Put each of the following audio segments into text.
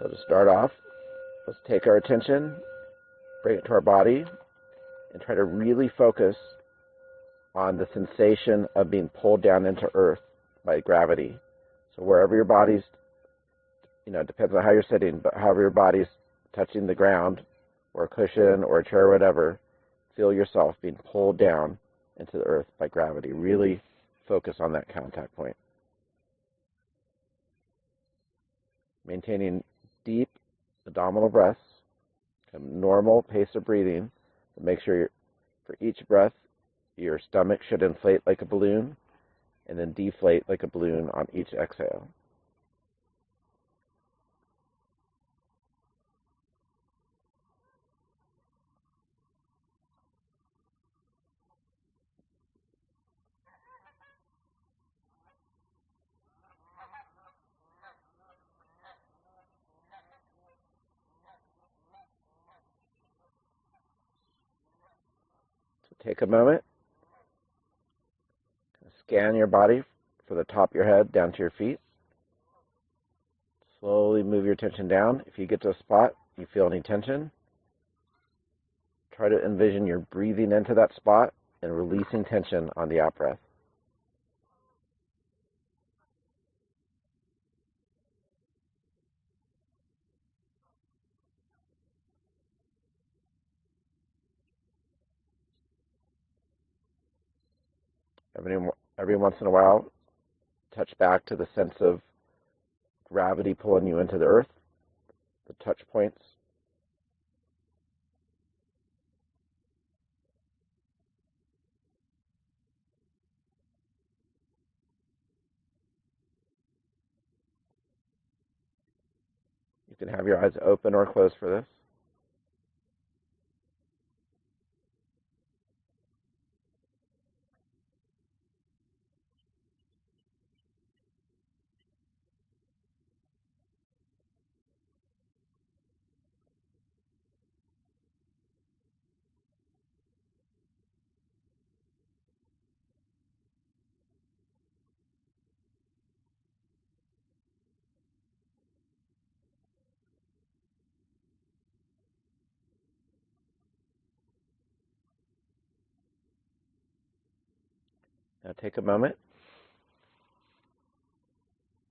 So to start off, let's take our attention, bring it to our body, and try to really focus on the sensation of being pulled down into earth by gravity. So wherever your body's, it depends on how you're sitting, but however your body's touching the ground, or a cushion, or a chair, or whatever, feel yourself being pulled down into the earth by gravity. Really focus on that contact point. Maintaining deep abdominal breaths, a normal pace of breathing, but make sure for each breath, your stomach should inflate like a balloon and then deflate like a balloon on each exhale. So take a moment, scan your body from the top of your head down to your feet. Slowly move your attention down. If you get to a spot, you feel any tension, try to envision you're breathing into that spot and releasing tension on the out-breath. Every once in a while, touch back to the sense of gravity pulling you into the earth, the touch points. You can have your eyes open or closed for this. Now take a moment,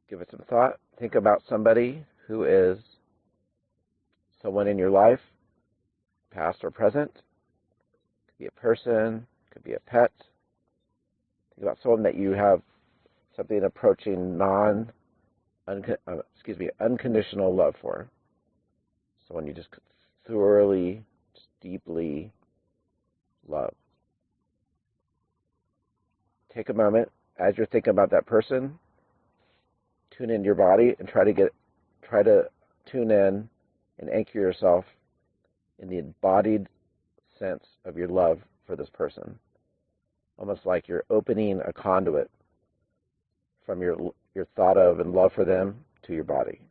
give it some thought. Think about somebody who is someone in your life, past or present. Could be a person, could be a pet. Think about someone that you have something approaching unconditional love for. Someone you just thoroughly, just deeply love. Take a moment as you're thinking about that person, tune into your body and try to tune in and anchor yourself in the embodied sense of your love for this person. Almost like you're opening a conduit from your thought of and love for them to your body.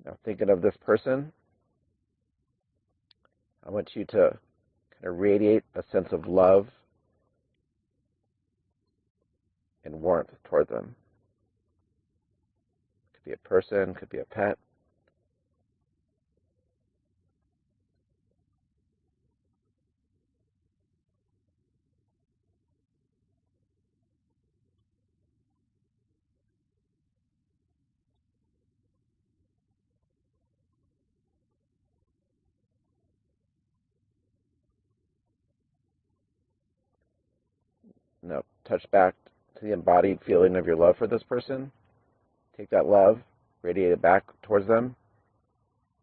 Now thinking of this person, I want you to kind of radiate a sense of love and warmth toward them. Could be a person, could be a pet. Now touch back to the embodied feeling of your love for this person. Take that love, radiate it back towards them,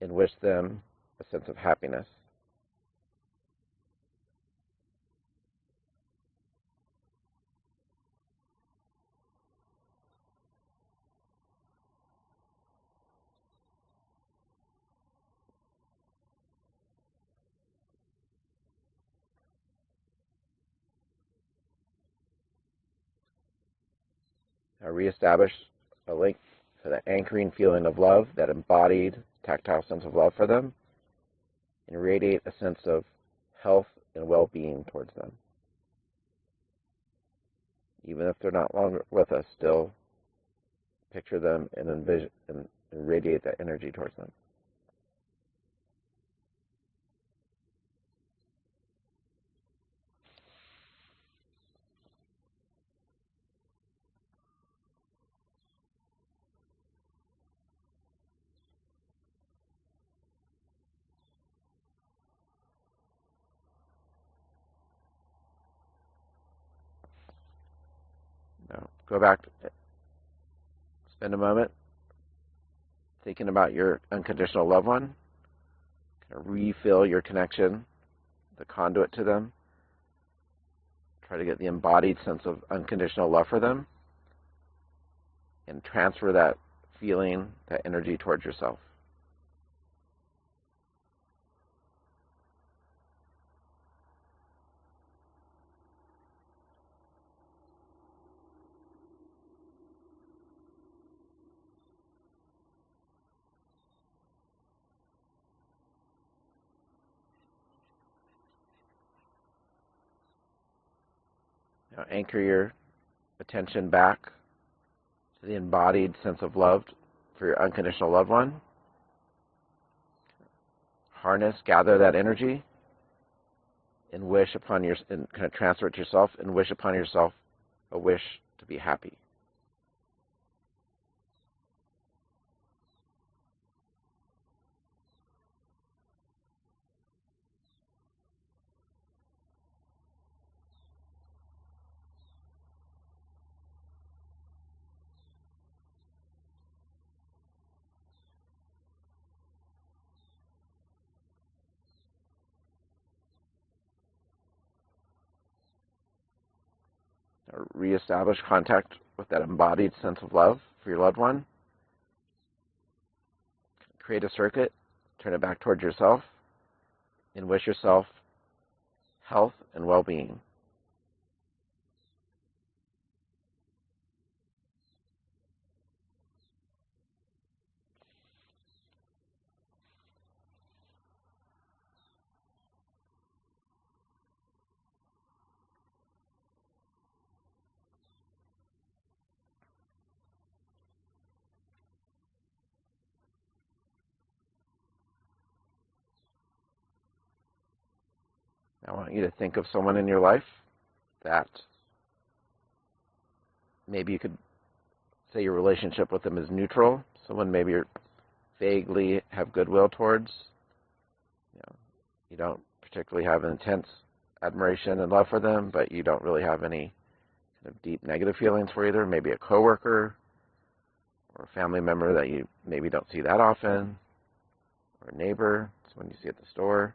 and wish them a sense of happiness. Now reestablish a link to the anchoring feeling of love, that embodied, tactile sense of love for them. and radiate a sense of health and well-being towards them. Even if they're not longer with us, still picture them and envision and radiate that energy towards them. Now, go back, spend a moment thinking about your unconditional loved one. Kind of refill your connection, the conduit to them. Try to get the embodied sense of unconditional love for them and transfer that feeling, that energy towards yourself. Now anchor your attention back to the embodied sense of love for your unconditional loved one. Harness, gather that energy, and wish upon and kind of transfer it to yourself, and wish upon yourself a wish to be happy. Or reestablish contact with that embodied sense of love for your loved one. Create a circuit, turn it back towards yourself, and wish yourself health and well-being. I want you to think of someone in your life that maybe you could say your relationship with them is neutral. Someone maybe you vaguely have goodwill towards. You don't particularly have an intense admiration and love for them, but you don't really have any kind of deep negative feelings for either. Maybe a coworker or a family member that you maybe don't see that often, or a neighbor, someone you see at the store.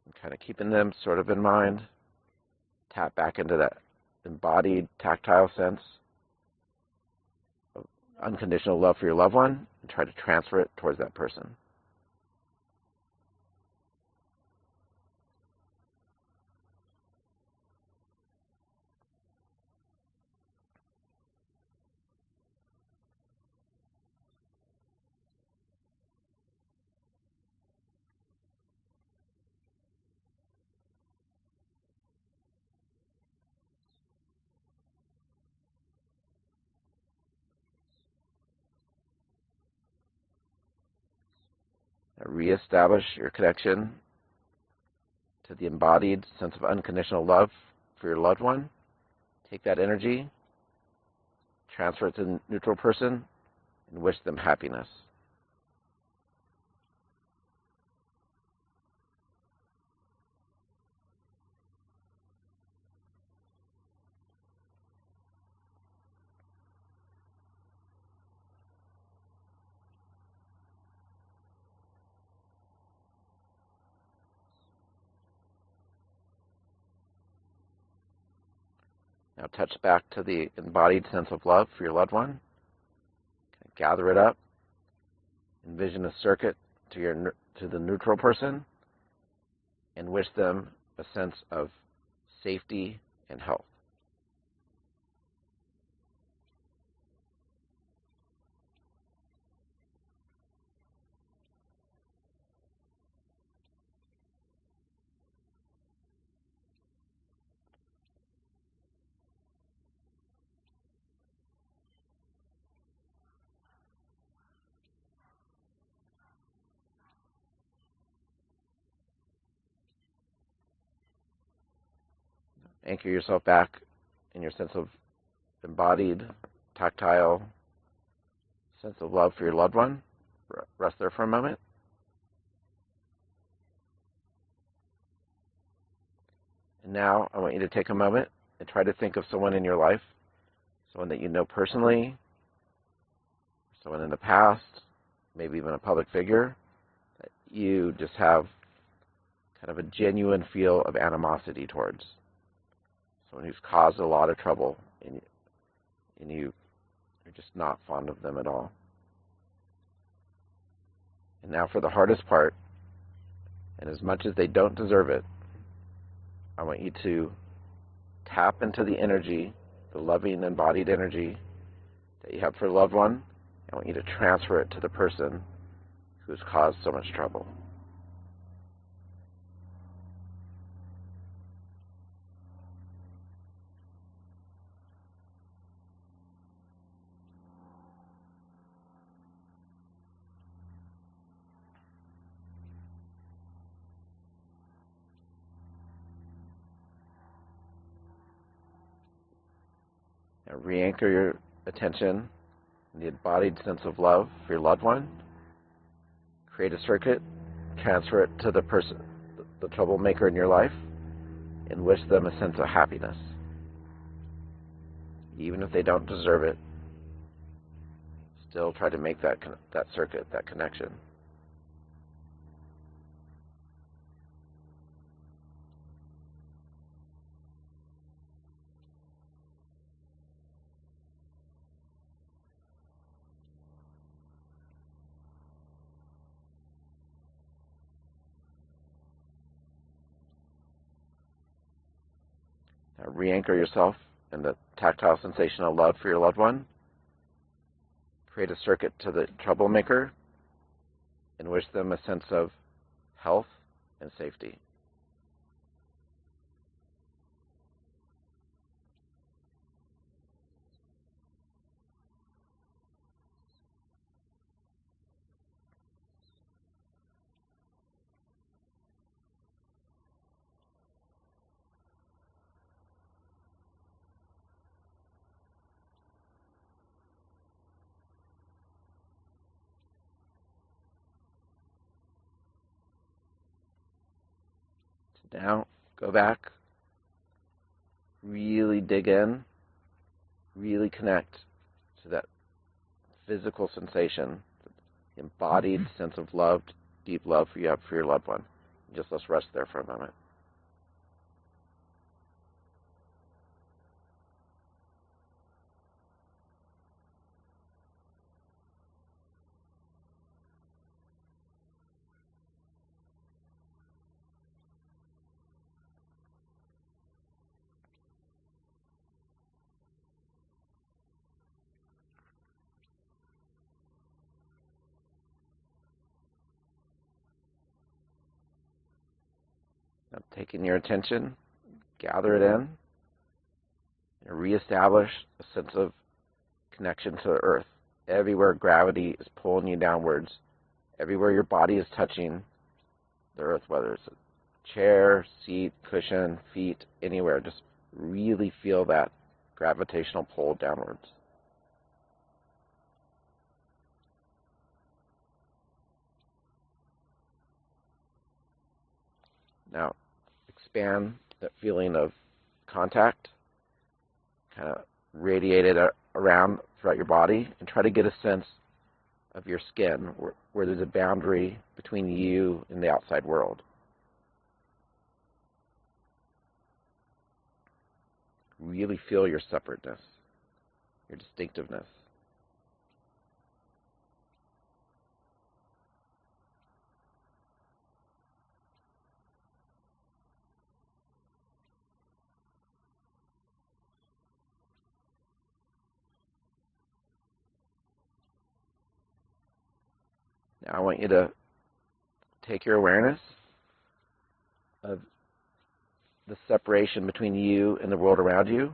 And kind of keeping them sort of in mind. Tap back into that embodied, tactile sense of unconditional love for your loved one and try to transfer it towards that person. Now reestablish your connection to the embodied sense of unconditional love for your loved one. Take that energy, transfer it to the neutral person, and wish them happiness. Now touch back to the embodied sense of love for your loved one. Gather it up. Envision a circuit to the neutral person and wish them a sense of safety and health. Anchor yourself back in your sense of embodied, tactile sense of love for your loved one. Rest there for a moment. And now I want you to take a moment and try to think of someone in your life, someone that you know personally, someone in the past, maybe even a public figure, that you just have kind of a genuine feel of animosity towards. Someone who's caused a lot of trouble, and you're just not fond of them at all. And now for the hardest part, and as much as they don't deserve it, I want you to tap into the energy, the loving embodied energy that you have for a loved one. I want you to transfer it to the person who's caused so much trouble. Now re-anchor your attention in the embodied sense of love for your loved one. Create a circuit, transfer it to the person, the troublemaker in your life, and wish them a sense of happiness. Even if they don't deserve it, still try to make that circuit, that connection. Now re-anchor yourself in the tactile sensation of love for your loved one. Create a circuit to the troublemaker and wish them a sense of health and safety. Now, go back, really dig in, really connect to that physical sensation, the embodied sense of love, deep love you have for your loved one. Just let's rest there for a moment. Now, taking your attention, gather it in, and reestablish a sense of connection to the earth. Everywhere gravity is pulling you downwards, everywhere your body is touching the earth, whether it's a chair, seat, cushion, feet, anywhere, just really feel that gravitational pull downwards. Now, expand that feeling of contact, kind of radiate it around throughout your body, and try to get a sense of your skin where there's a boundary between you and the outside world. Really feel your separateness, your distinctiveness. Now I want you to take your awareness of the separation between you and the world around you,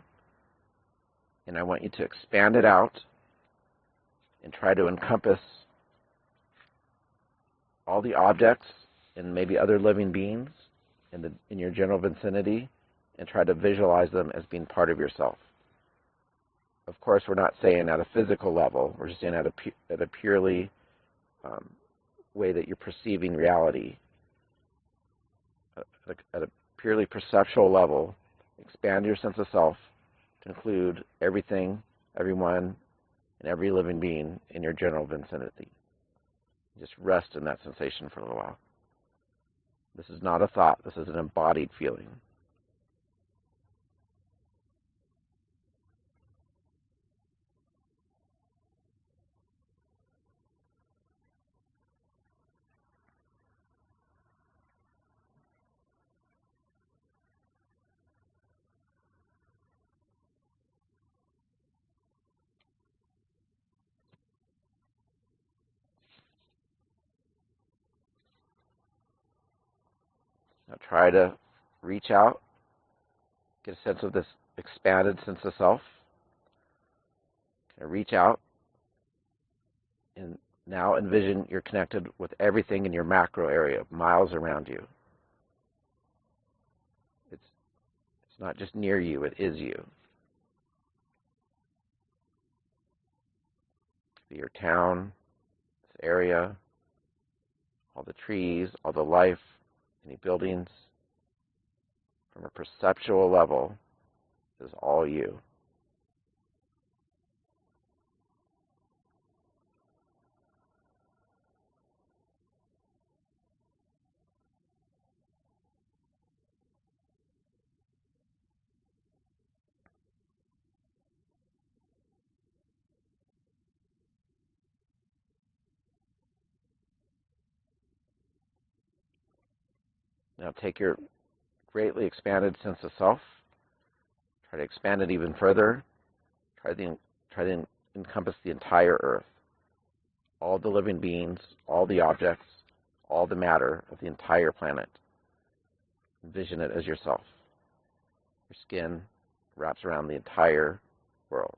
and I want you to expand it out and try to encompass all the objects and maybe other living beings in your general vicinity and try to visualize them as being part of yourself. Of course, we're not saying at a physical level. We're just saying at a purely way that you're perceiving reality. At a purely perceptual level, expand your sense of self to include everything, everyone, and every living being in your general vicinity. Just rest in that sensation for a little while. This is not a thought. This is an embodied feeling. Now try to reach out, get a sense of this expanded sense of self. Reach out and now envision you're connected with everything in your macro area, miles around you. It's not just near you, it is you. Your town, this area, all the trees, all the life, any buildings, from a perceptual level, is all you. Now take your greatly expanded sense of self, try to expand it even further, try to encompass the entire earth, all the living beings, all the objects, all the matter of the entire planet. Envision it as yourself. Your skin wraps around the entire world.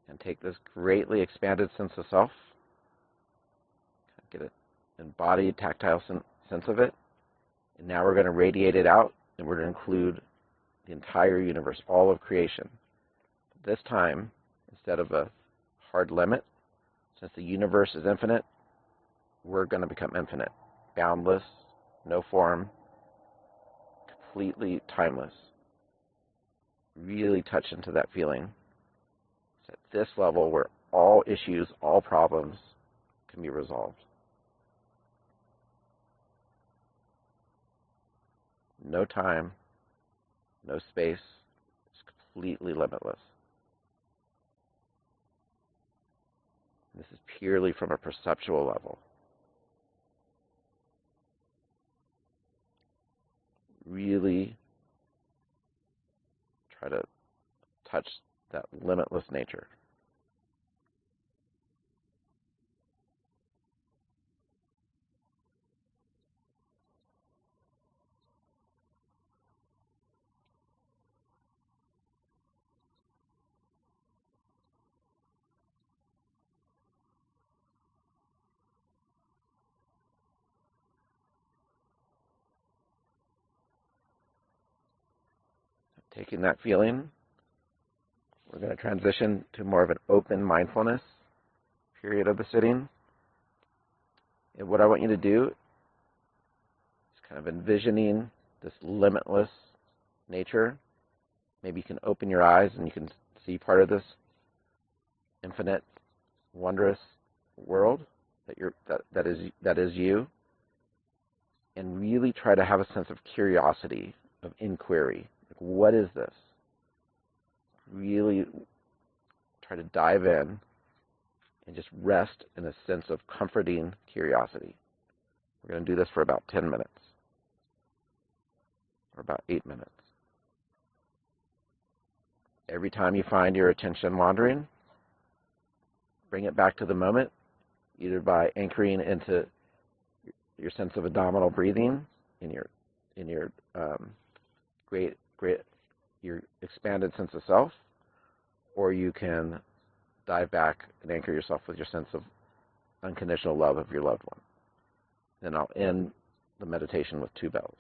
And take this greatly expanded sense of self, get an embodied, tactile sense of it, and now we're going to radiate it out, and we're going to include the entire universe, all of creation. This time, instead of a hard limit, since the universe is infinite, we're going to become infinite, boundless, no form, completely timeless. Really touch into that feeling. It's at this level where all issues, all problems can be resolved. No time, no space, it's completely limitless. This is purely from a perceptual level. Really try to touch that limitless nature. Taking that feeling, we're going to transition to more of an open mindfulness period of the sitting. And what I want you to do is kind of envisioning this limitless nature. Maybe you can open your eyes and you can see part of this infinite, wondrous world that is you, and really try to have a sense of curiosity, of inquiry. Like, what is this? Really try to dive in and just rest in a sense of comforting curiosity. We're going to do this for about 10 minutes, or about 8 minutes. Every time you find your attention wandering, bring it back to the moment, either by anchoring into your sense of abdominal breathing in your your expanded sense of self, or you can dive back and anchor yourself with your sense of unconditional love of your loved one. Then I'll end the meditation with 2 bells.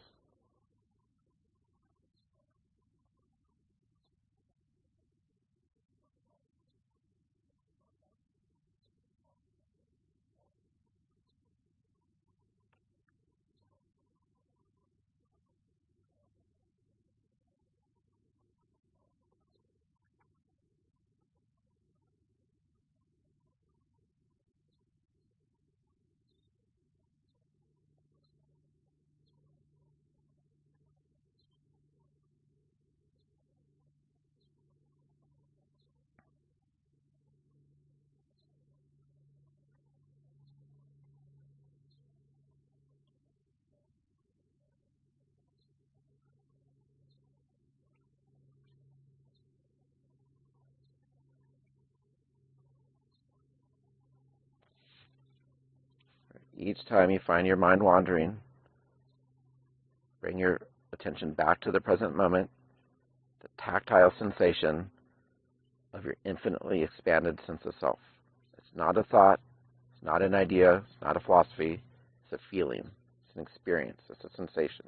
Each time you find your mind wandering, bring your attention back to the present moment, the tactile sensation of your infinitely expanded sense of self. It's not a thought, it's not an idea, it's not a philosophy, it's a feeling, it's an experience, it's a sensation.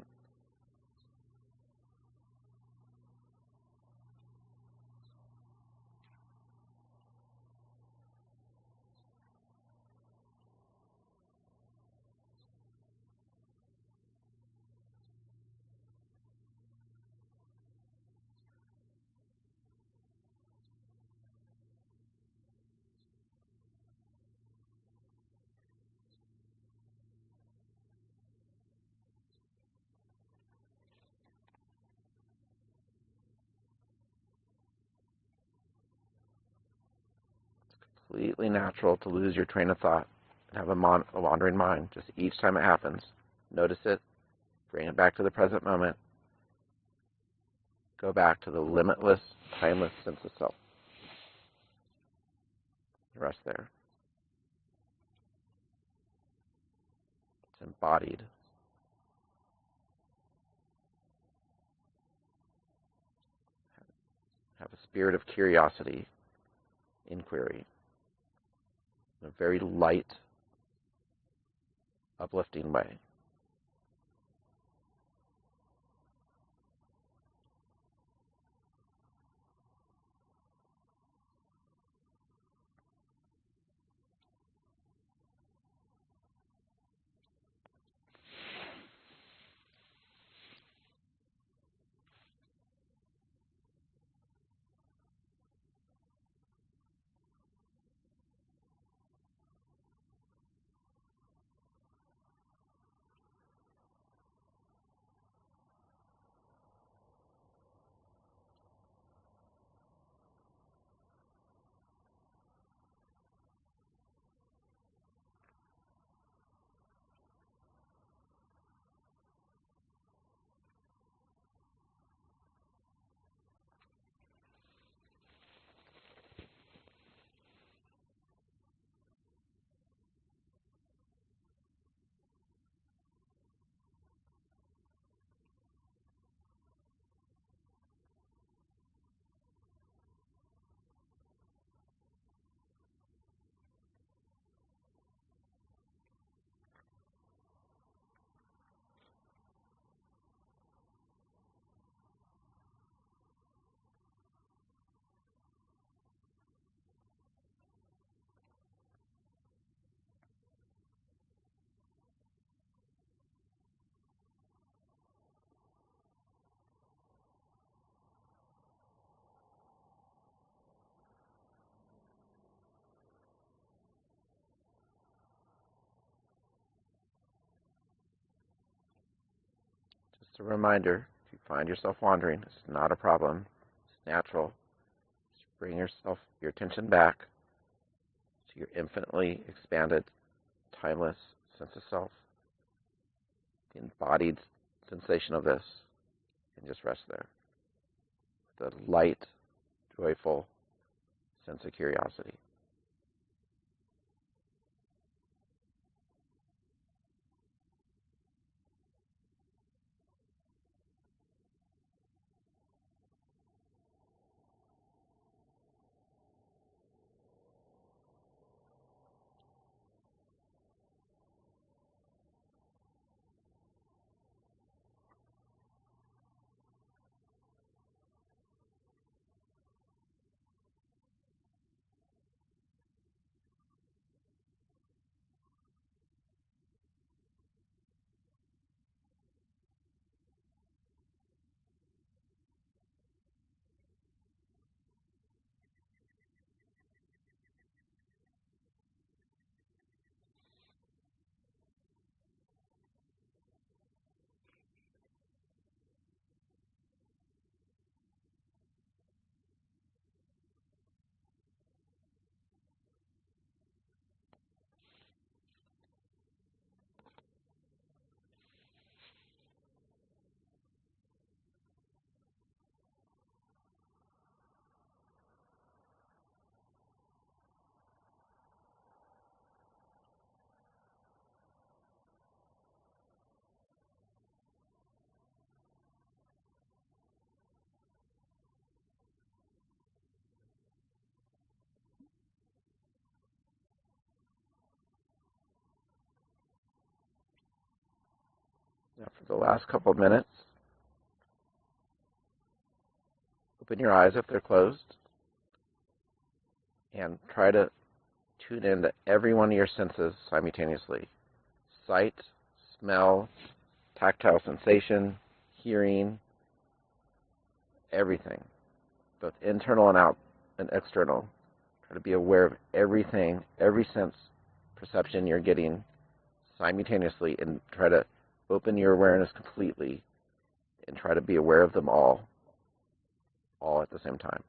Completely natural to lose your train of thought and have a wandering mind. Just each time it happens, notice it, bring it back to the present moment, go back to the limitless, timeless sense of self. Rest there. It's embodied. Have a spirit of curiosity, inquiry, in a very light, uplifting way. Just a reminder, if you find yourself wandering, it's not a problem. It's natural. Just bring your attention back to your infinitely expanded, timeless sense of self, the embodied sensation of this, and just rest there. The light, joyful sense of curiosity. Now for the last couple of minutes, open your eyes if they're closed, and try to tune into every one of your senses simultaneously. Sight, smell, tactile sensation, hearing, everything, both internal and out and external. Try to be aware of everything, every sense perception you're getting simultaneously, and try to open your awareness completely and try to be aware of them all at the same time.